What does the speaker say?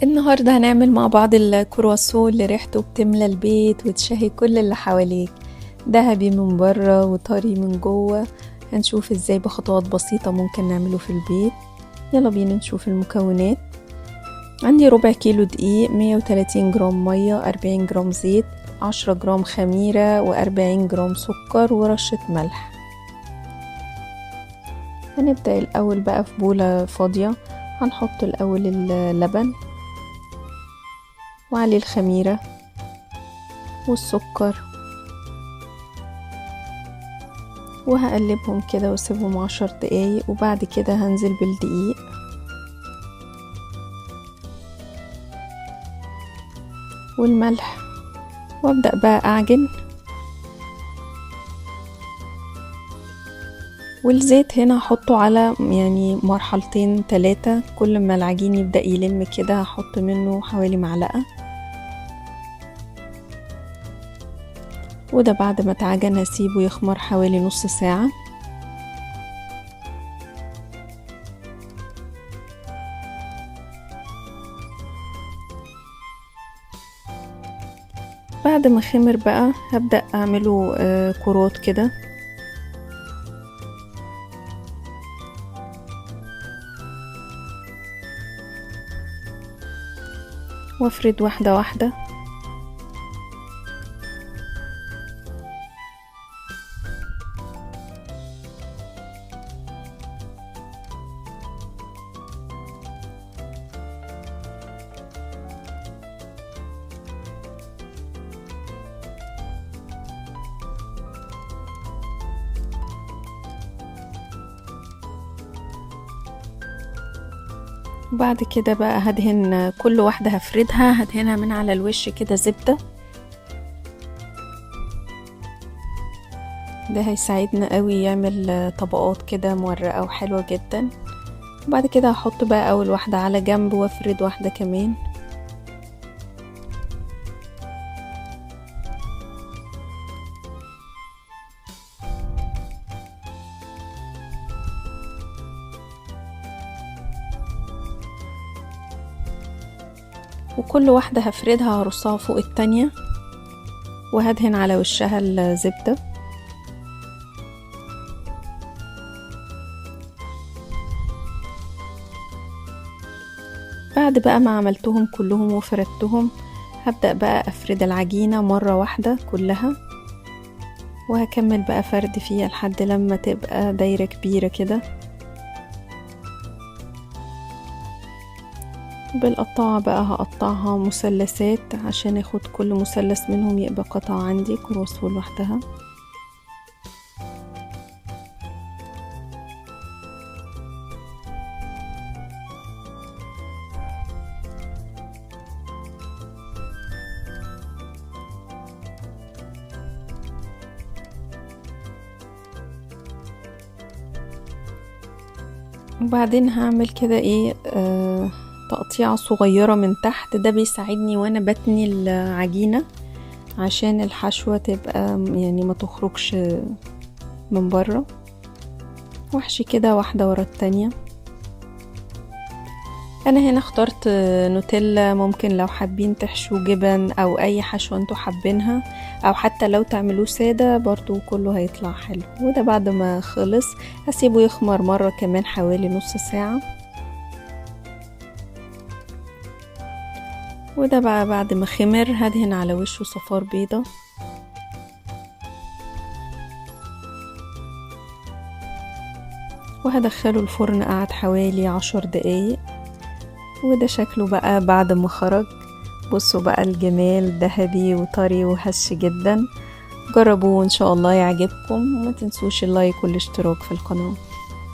النهاردة هنعمل مع بعض الكرواسون اللي ريحته بتملى البيت وتشهي كل اللي حواليك. دهبي من بره وطري من جوه. هنشوف ازاي بخطوات بسيطة ممكن نعمله في البيت. يلا بينا نشوف المكونات. عندي ربع كيلو دقيق، 130 جرام مية، 40 جرام زيت، 10 جرام خميرة، و40 جرام سكر، ورشة ملح. هنبدأ الأول بقى في بولة فاضية. هنحط الأول اللبن وعليه الخميرة والسكر، وهقلبهم كده واسيبهم 10 دقايق، وبعد كده هنزل بالدقيق والملح وابدأ بقى اعجن. والزيت هنا هحطه على يعني مرحلتين 3، كل ما العجين يبدأ يلم كده هحط منه حوالي معلقة. وده بعد ما اتعجن هسيبه يخمر حوالي نص ساعة. بعد ما خمر بقى هبدأ اعمله كروت كده، وافرد واحدة واحدة. وبعد كده بقى هدهن كل واحدة، هفردها هدهنها من على الوش كده زبدة. ده هيساعدنا قوي يعمل طبقات كده مورقة وحلوة جدا. وبعد كده هحط بقى اول واحدة على جنب وافرد واحدة كمان. وكل واحدة هفردها هرصها فوق التانية، وهدهن على وشها الزبدة. بعد بقى ما عملتهم كلهم وفردتهم، هبدأ بقى افرد العجينة مرة واحدة كلها، وهكمل بقى فرد فيها لحد لما تبقى دايرة كبيرة كده. بالقطاعة بقى هقطعها مثلثات عشان اخد كل مثلث منهم يبقى قطعة عندي كرواسون لوحدها. وبعدين هعمل كده ايه تقطيعة صغيرة من تحت. ده بيساعدني وانا بتني العجينة عشان الحشوة تبقى يعني ما تخرجش من بره. واحشي كده واحدة ورا التانية. انا هنا اخترت نوتيلا، ممكن لو حابين تحشوا جبن او اي حشوة انتوا حابينها، او حتى لو تعملوه سادة برضو كله هيطلع حلو. وده بعد ما خلص هسيبه يخمر مرة كمان حوالي نص ساعة. وده بقى بعد ما خمر هدهن على وشه صفار بيضة. وهدخله الفرن قعد حوالي 10 دقايق. وده شكله بقى بعد ما خرج. بصوا بقى الجمال، ذهبي وطري وهش جدا. جربوه وان شاء الله يعجبكم، وما تنسوش اللايك والاشتراك في القناة.